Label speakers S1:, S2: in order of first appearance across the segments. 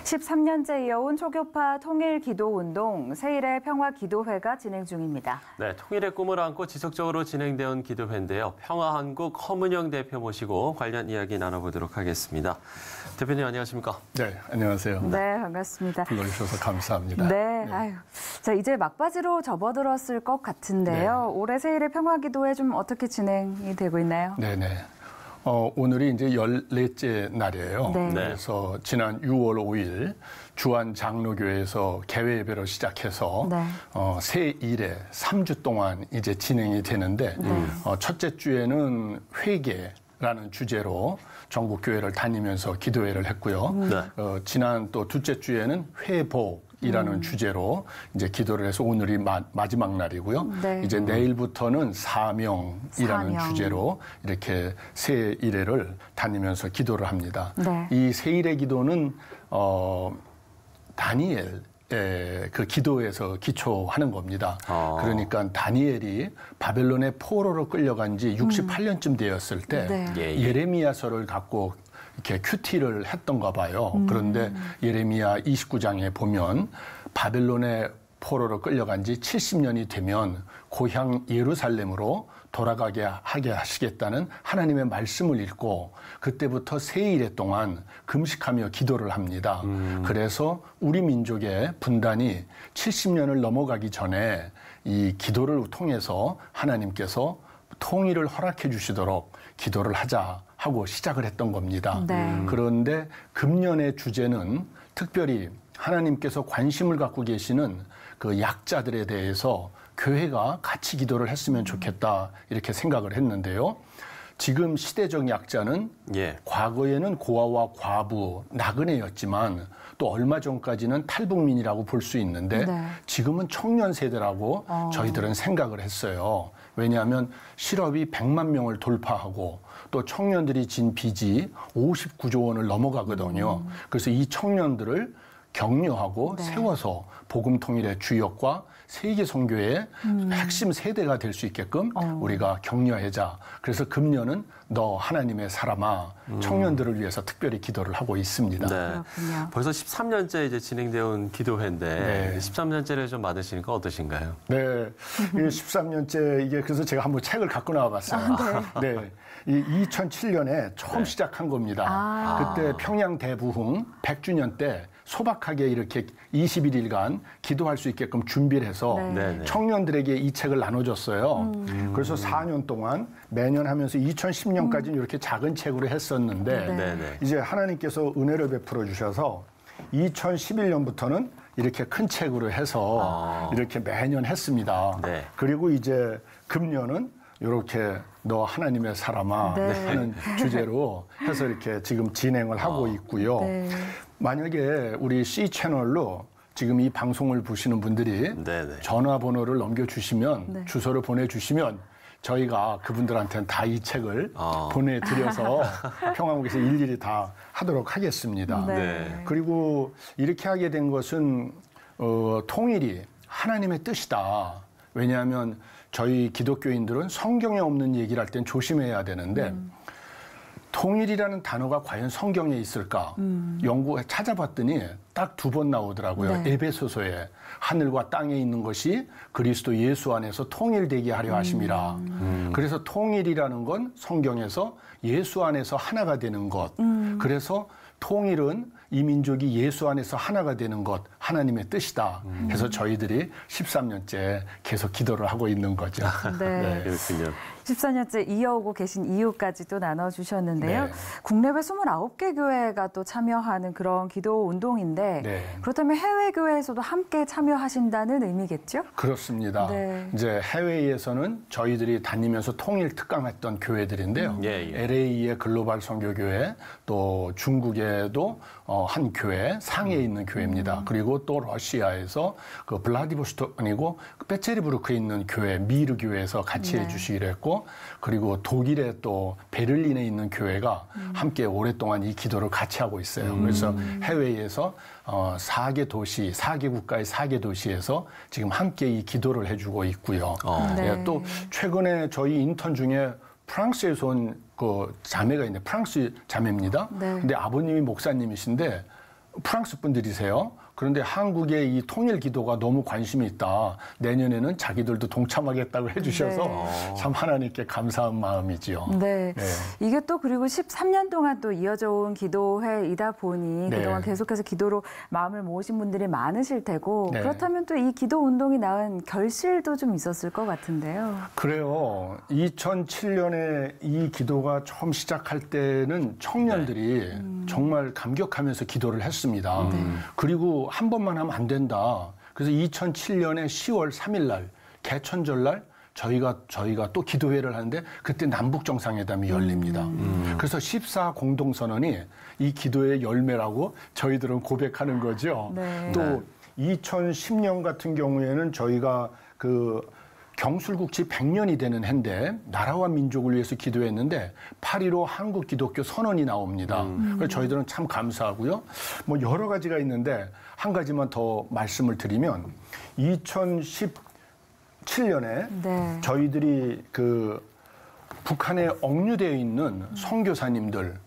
S1: 13년째 이어온 초교파 통일기도운동 세일의 평화기도회가 진행 중입니다.
S2: 네, 통일의 꿈을 안고 지속적으로 진행되어 기도회인데요. 평화한국 허문영 대표 모시고 관련 이야기 나눠보도록 하겠습니다. 대표님 안녕하십니까?
S3: 네, 안녕하세요.
S1: 네, 반갑습니다.
S3: 불러주셔서 감사합니다.
S1: 네, 아유, 자 이제 막바지로 접어들었을 것 같은데요.
S3: 네.
S1: 올해 세일의 평화기도회 좀 어떻게 진행이 되고 있나요?
S3: 네네. 오늘이 이제 14째 날이에요.
S1: 네.
S3: 그래서 지난 6월 5일 주안 장로교회에서 개회 예배로 시작해서
S1: 네.
S3: 세일에 3주 동안 이제 진행이 되는데 첫째 주에는 회개라는 주제로 전국 교회를 다니면서 기도회를 했고요.
S2: 네.
S3: 지난 또 둘째 주에는 회복이라는 주제로 이제 기도를 해서 오늘이 마지막 날이고요.
S1: 네.
S3: 이제 내일부터는 사명이라는
S1: 사명.
S3: 주제로 이렇게 새 일회를 다니면서 기도를 합니다.
S1: 네.
S3: 이 새 일의 기도는 다니엘 그 기도에서 기초하는 겁니다. 그러니까 다니엘이 바벨론의 포로로 끌려간 지 68년쯤 되었을 때
S1: 네.
S3: 예레미야서를 갖고 이렇게 큐티를 했던가 봐요. 그런데 예레미야 29장에 보면 바벨론의 포로로 끌려간 지 70년이 되면 고향 예루살렘으로 돌아가게 하게 하시겠다는 하나님의 말씀을 읽고 그때부터 세 일에 동안 금식하며 기도를 합니다. 그래서 우리 민족의 분단이 70년을 넘어가기 전에 이 기도를 통해서 하나님께서 통일을 허락해 주시도록 기도를 하자 하고 시작을 했던 겁니다.
S1: 네.
S3: 그런데 금년의 주제는 특별히 하나님께서 관심을 갖고 계시는 그 약자들에 대해서 교회가 같이 기도를 했으면 좋겠다 이렇게 생각을 했는데요. 지금 시대적 약자는 과거에는 고아와 과부, 나그네였지만 또 얼마 전까지는 탈북민이라고 볼 수 있는데
S1: 네.
S3: 지금은 청년 세대라고 저희들은 생각을 했어요. 왜냐하면 실업이 100만 명을 돌파하고 또 청년들이 진 빚이 59조 원을 넘어가거든요. 그래서 이 청년들을 격려하고
S1: 네.
S3: 세워서 복음 통일의 주역과 세계 선교의 핵심 세대가 될 수 있게끔 우리가 격려하자. 그래서 금년은 너 하나님의 사람아 청년들을 위해서 특별히 기도를 하고 있습니다.
S2: 네.
S1: 그렇군요.
S2: 벌써 13년째 이제 진행되어 온 기도회인데
S3: 네.
S2: 13년째를 좀 맞으시니까 어떠신가요?
S3: 네, 이게 13년째 이게 그래서 제가 한번 책을 갖고 나와봤어요. 네, 이 2007년에 처음 시작한 겁니다. 그때 평양 대부흥 100주년 때 소박하게 이렇게 21일간 기도할 수 있게끔 준비를 해서
S2: 네.
S3: 청년들에게 이 책을 나눠줬어요. 그래서 4년 동안 매년 하면서 2010년까지는 이렇게 작은 책으로 했었는데
S2: 네.
S3: 이제 하나님께서 은혜를 베풀어 주셔서 2011년부터는 이렇게 큰 책으로 해서 이렇게 매년 했습니다.
S2: 네.
S3: 그리고 이제 금년은 이렇게 너 하나님의 사람아 하는 주제로 해서 이렇게 지금 진행을 하고 있고요.
S1: 네.
S3: 만약에 우리 C 채널로 지금 이 방송을 보시는 분들이 전화번호를 넘겨주시면 주소를 보내주시면 저희가 그분들한테는 다 이 책을 보내드려서 평화국에서 일일이 다 하도록 하겠습니다.
S1: 네.
S3: 그리고 이렇게 하게 된 것은 통일이 하나님의 뜻이다. 왜냐하면 저희 기독교인들은 성경에 없는 얘기를 할 땐 조심해야 되는데 통일이라는 단어가 과연 성경에 있을까? 연구해 찾아봤더니 딱 2번 나오더라고요.
S1: 네.
S3: 에베소서에 하늘과 땅에 있는 것이 그리스도 예수 안에서 통일되게 하려 하심이라. 그래서 통일이라는 건 성경에서 예수 안에서 하나가 되는 것. 그래서 통일은 이 민족이 예수 안에서 하나가 되는 것, 하나님의 뜻이다. 해서 저희들이 13년째 계속 기도를 하고 있는 거죠.
S1: 네.
S2: 그렇군요.
S1: 14년째 이어오고 계신 이유까지 또 나눠주셨는데요.
S3: 네.
S1: 국내외 29개 교회가 또 참여하는 그런 기도 운동인데 그렇다면 해외 교회에서도 함께 참여하신다는 의미겠죠?
S3: 그렇습니다.
S1: 네.
S3: 이제 해외에서는 저희들이 다니면서 통일 특강했던 교회들인데요. LA의 글로벌 선교교회, 또 중국에도 한 교회, 상해에 있는 교회입니다. 그리고 또 러시아에서 그 블라디보스토크 아니고 페체르부르크에 있는 교회, 미르 교회에서 같이 해주시기로 했고, 그리고 독일의 또 베를린에 있는 교회가 함께 오랫동안 이 기도를 같이 하고 있어요. 그래서 해외에서 4개 도시, 4개 국가의 4개 도시에서 지금 함께 이 기도를 해주고 있고요. 또 최근에 저희 인턴 중에 프랑스에서 온 그 자매가 있는데 프랑스 자매입니다. 근데 아버님이 목사님이신데 프랑스 분들이세요. 그런데 한국의 이 통일 기도가 너무 관심이 있다. 내년에는 자기들도 동참하겠다고 해주셔서
S1: 네.
S3: 참 하나님께 감사한 마음이지요.
S1: 네. 네. 이게 또 그리고 13년 동안 또 이어져 온 기도회이다 보니
S3: 네.
S1: 그동안 계속해서 기도로 마음을 모으신 분들이 많으실 테고
S3: 네.
S1: 그렇다면 또 이 기도 운동이 낳은 결실도 좀 있었을 것 같은데요.
S3: 그래요. 2007년에 이 기도가 처음 시작할 때는 청년들이 정말 감격하면서 기도를 했습니다. 그리고 한 번만 하면 안 된다. 그래서 2007년에 10월 3일 날 개천절 날 저희가 또 기도회를 하는데 그때 남북 정상회담이 열립니다. 그래서 14 공동선언이 이 기도의 열매라고 저희들은 고백하는 거죠.
S1: 네.
S3: 또 2010년 같은 경우에는 저희가 그 경술국치 100년이 되는 해인데 나라와 민족을 위해서 기도했는데 8.15 한국 기독교 선언이 나옵니다. 그래서 저희들은 참 감사하고요. 뭐 여러 가지가 있는데 한 가지만 더 말씀을 드리면 2017년에
S1: 네.
S3: 저희들이 그 북한에 억류되어 있는 선교사님들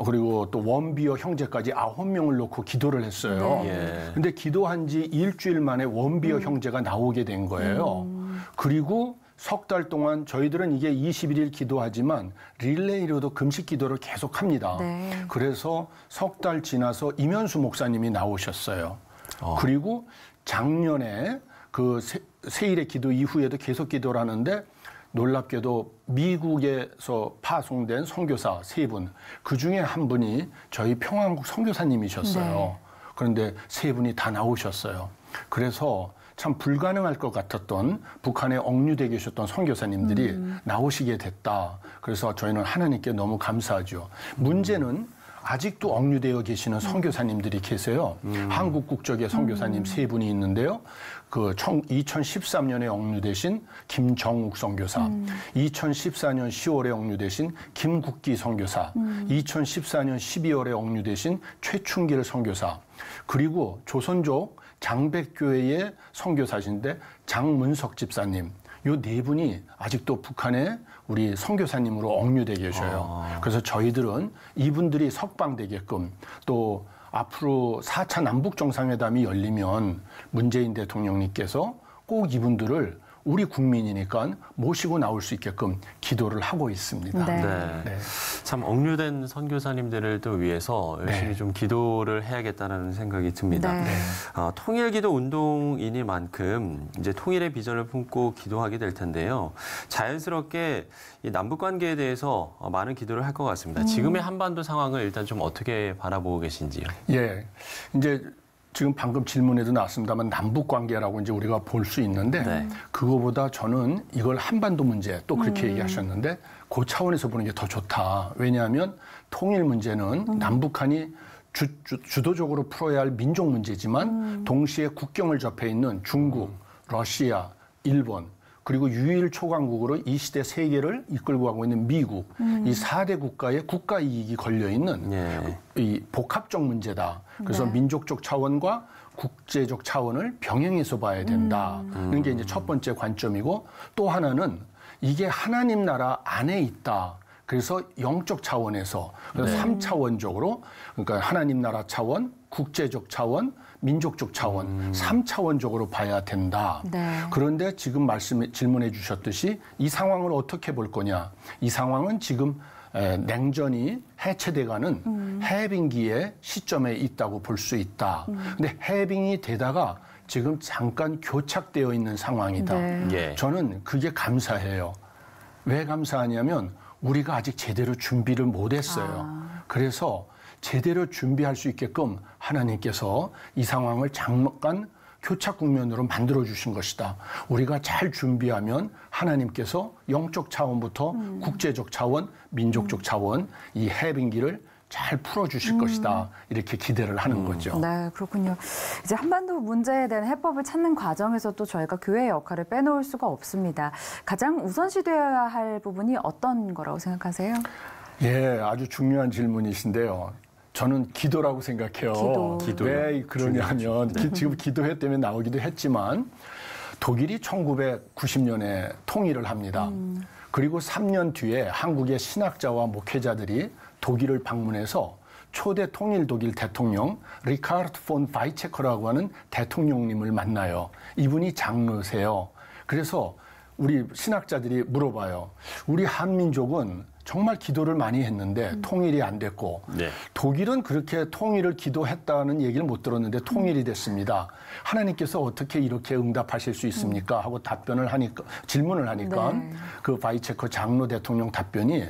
S3: 그리고 또 원비어 형제까지 9명을 놓고 기도를 했어요. 근데 기도한 지 일주일 만에 원비어 형제가 나오게 된 거예요. 그리고 석 달 동안 저희들은 이게 21일 기도하지만 릴레이로도 금식 기도를 계속 합니다.
S1: 네.
S3: 그래서 석 달 지나서 이면수 목사님이 나오셨어요. 그리고 작년에 그 세일의 기도 이후에도 계속 기도를 하는데 놀랍게도 미국에서 파송된 선교사 3분, 그중에 한 분이 저희 평안국 선교사님이셨어요.
S1: 네.
S3: 그런데 3분이 다 나오셨어요. 그래서 참 불가능할 것 같았던 북한에 억류되어 계셨던 선교사님들이 나오시게 됐다. 그래서 저희는 하나님께 너무 감사하죠. 문제는 아직도 억류되어 계시는 선교사님들이 계세요. 한국 국적의 선교사님 3분이 있는데요. 그 2013년에 억류되신 김정욱 선교사, 2014년 10월에 억류되신 김국기 선교사, 2014년 12월에 억류되신 최충길 선교사, 그리고 조선족 장백교회의 선교사신데 장문석 집사님, 요 4분이 아직도 북한에 우리 선교사님으로 억류돼 계셔요. 그래서 저희들은 이분들이 석방되게끔 또 앞으로 4차 남북 정상회담이 열리면 문재인 대통령님께서 꼭 이분들을 우리 국민이니까 모시고 나올 수 있게끔 기도를 하고 있습니다.
S1: 네.
S2: 네. 참 억류된 선교사님들을 또 위해서 열심히
S3: 네. 좀
S2: 기도를 해야겠다는 생각이 듭니다.
S1: 네.
S2: 통일기도 운동이니만큼 이제 통일의 비전을 품고 기도하게 될 텐데요. 자연스럽게 이 남북 관계에 대해서 많은 기도를 할 것 같습니다. 지금의 한반도 상황을 일단 좀 어떻게 바라보고 계신지요?
S3: 예, 이제 지금 방금 질문에도 나왔습니다만 남북 관계라고 이제 우리가 볼 수 있는데
S2: 네.
S3: 그거보다 저는 이걸 한반도 문제 또 그렇게 얘기하셨는데 그 차원에서 보는 게 더 좋다. 왜냐하면 통일 문제는 남북한이 주도적으로 풀어야 할 민족 문제지만 동시에 국경을 접해 있는 중국, 러시아, 일본 그리고 유일 초강국으로 이 시대 세계를 이끌고 가고 있는 미국 이 4대 국가의 국가 이익이 걸려 있는 이 복합적 문제다. 그래서 민족적 차원과 국제적 차원을 병행해서 봐야 된다. 그런 게 이제 첫 번째 관점이고 또 하나는 이게 하나님 나라 안에 있다. 그래서 영적 차원에서 그래서 3차원적으로 그러니까 하나님 나라 차원, 국제적 차원, 민족적 차원, 3차원적으로 봐야 된다.
S1: 네.
S3: 그런데 지금 질문해 주셨듯이 이 상황을 어떻게 볼 거냐. 이 상황은 지금 냉전이 해체돼가는 해빙기의 시점에 있다고 볼 수 있다. 근데 해빙이 되다가 지금 잠깐 교착되어 있는 상황이다.
S1: 네.
S2: 예.
S3: 저는 그게 감사해요. 왜 감사하냐면 우리가 아직 제대로 준비를 못했어요. 그래서 제대로 준비할 수 있게끔 하나님께서 이 상황을 잠깐 교착 국면으로 만들어 주신 것이다. 우리가 잘 준비하면 하나님께서 영적 차원부터 국제적 차원, 민족적 차원 이 해빙기를 잘 풀어주실 것이다. 이렇게 기대를 하는 거죠.
S1: 네, 그렇군요. 이제 한반도 문제에 대한 해법을 찾는 과정에서 또 저희가 교회의 역할을 빼놓을 수가 없습니다. 가장 우선시되어야 할 부분이 어떤 거라고 생각하세요?
S3: 예, 아주 중요한 질문이신데요. 저는 기도라고 생각해요.
S1: 기도.
S3: 왜 그러냐면 지금 기도회 때문에 나오기도 했지만 독일이 1990년에 통일을 합니다. 그리고 3년 뒤에 한국의 신학자와 목회자들이 독일을 방문해서 초대 통일 독일 대통령 리카르트 폰 바이체커라고 하는 대통령님을 만나요. 이분이 장로세요. 그래서 우리 신학자들이 물어봐요. 우리 한민족은 정말 기도를 많이 했는데 통일이 안 됐고
S2: 네.
S3: 독일은 그렇게 통일을 기도했다는 얘기를 못 들었는데 통일이 됐습니다. 하나님께서 어떻게 이렇게 응답하실 수 있습니까? 하고 질문을 하니까
S1: 네.
S3: 그 바이체커 장로 대통령 답변이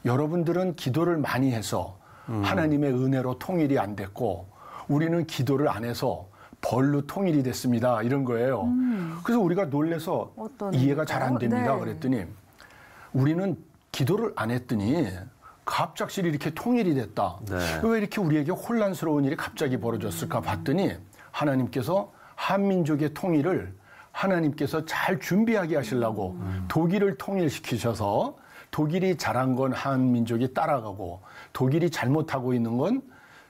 S3: 여러분들은 기도를 많이 해서 하나님의 은혜로 통일이 안 됐고 우리는 기도를 안 해서 벌로 통일이 됐습니다. 이런 거예요. 그래서 우리가 놀래서 이해가 잘 안 됩니다.
S1: 네.
S3: 그랬더니 우리는 기도를 안 했더니 갑작스레 이렇게 통일이 됐다.
S2: 네.
S3: 왜 이렇게 우리에게 혼란스러운 일이 갑자기 벌어졌을까 봤더니 하나님께서 한민족의 통일을 하나님께서 잘 준비하게 하시려고 독일을 통일시키셔서 독일이 잘한 건 한민족이 따라가고 독일이 잘못하고 있는 건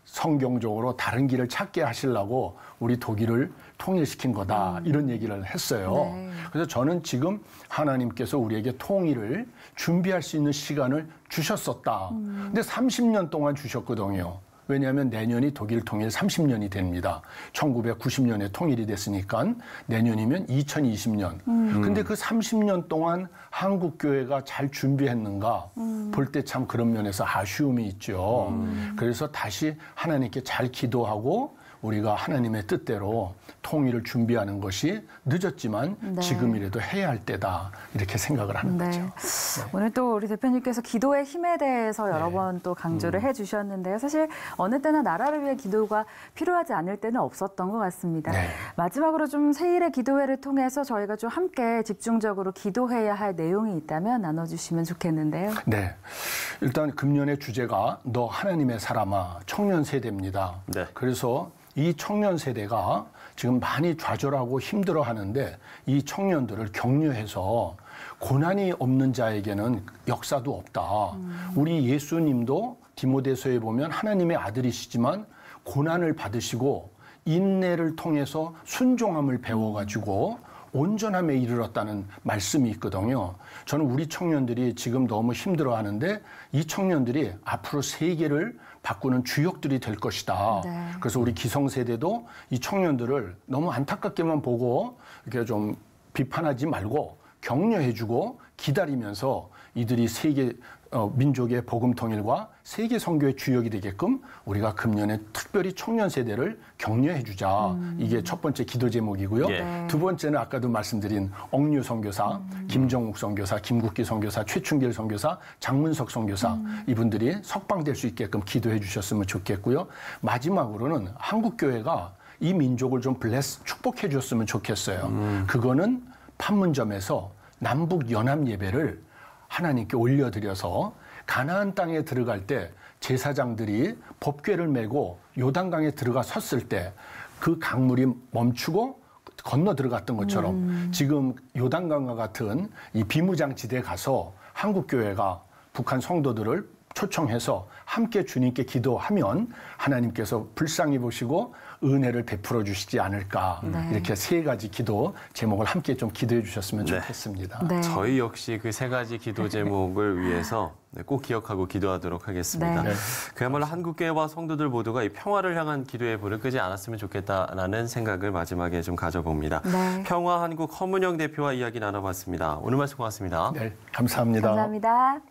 S3: 성경적으로 다른 길을 찾게 하시려고 우리 독일을 통일시킨 거다. 이런 얘기를 했어요.
S1: 네.
S3: 그래서 저는 지금 하나님께서 우리에게 통일을 준비할 수 있는 시간을 주셨었다. 근데 30년 동안 주셨거든요. 왜냐하면 내년이 독일 통일 30년이 됩니다. 1990년에 통일이 됐으니까 내년이면 2020년. 근데 그 30년 동안 한국 교회가 잘 준비했는가 볼 때 참 그런 면에서 아쉬움이 있죠. 그래서 다시 하나님께 잘 기도하고 우리가 하나님의 뜻대로 통일을 준비하는 것이 늦었지만
S1: 네.
S3: 지금이라도 해야 할 때다 이렇게 생각을 하는
S1: 네.
S3: 거죠.
S1: 오늘 또 우리 대표님께서 기도의 힘에 대해서 여러
S3: 네.
S1: 번 또 강조를 해주셨는데요. 사실 어느 때나 나라를 위해 기도가 필요하지 않을 때는 없었던 것 같습니다.
S3: 네.
S1: 마지막으로 좀 세일의 기도회를 통해서 저희가 좀 함께 집중적으로 기도해야 할 내용이 있다면 나눠주시면 좋겠는데요.
S3: 네. 일단 금년의 주제가 너 하나님의 사람아 청년 세대입니다.
S2: 네.
S3: 그래서 이 청년 세대가 지금 많이 좌절하고 힘들어 하는데 이 청년들을 격려해서 고난이 없는 자에게는 역사도 없다. 우리 예수님도 디모데서에 보면 하나님의 아들이시지만 고난을 받으시고 인내를 통해서 순종함을 배워가지고 온전함에 이르렀다는 말씀이 있거든요. 저는 우리 청년들이 지금 너무 힘들어하는데 이 청년들이 앞으로 세계를 바꾸는 주역들이 될 것이다.
S1: 네.
S3: 그래서 우리 기성세대도 이 청년들을 너무 안타깝게만 보고 이렇게 좀 비판하지 말고 격려해주고 기다리면서 이들이 세계 민족의 복음 통일과 세계 선교의 주역이 되게끔 우리가 금년에 특별히 청년 세대를 격려해 주자. 이게 첫 번째 기도 제목이고요.
S2: 예.
S3: 두 번째는 아까도 말씀드린 억류 선교사, 김정욱 선교사, 김국기 선교사, 최충길 선교사, 장문석 선교사 이분들이 석방될 수 있게끔 기도해 주셨으면 좋겠고요. 마지막으로는 한국 교회가 이 민족을 좀 축복해 줬으면 좋겠어요. 그거는 판문점에서 남북 연합 예배를 하나님께 올려드려서 가나안 땅에 들어갈 때 제사장들이 법궤를 메고 요단강에 들어가 섰을 때 그 강물이 멈추고 건너 들어갔던 것처럼 지금 요단강과 같은 이 비무장지대에 가서 한국 교회가 북한 성도들을 초청해서 함께 주님께 기도하면 하나님께서 불쌍히 보시고 은혜를 베풀어 주시지 않을까.
S1: 네.
S3: 이렇게 세 가지 기도 제목을 함께 좀 기도해 주셨으면 좋겠습니다.
S1: 네.
S2: 저희 역시 그 세 가지 기도 제목을 위해서 꼭 기억하고 기도하도록 하겠습니다.
S1: 네.
S2: 그야말로 한국교회와 성도들 모두가 이 평화를 향한 기도에 불을 끄지 않았으면 좋겠다라는 생각을 마지막에 좀 가져봅니다.
S1: 네.
S2: 평화 한국 허문영 대표와 이야기 나눠봤습니다. 오늘 말씀 고맙습니다.
S3: 네, 감사합니다.
S1: 감사합니다.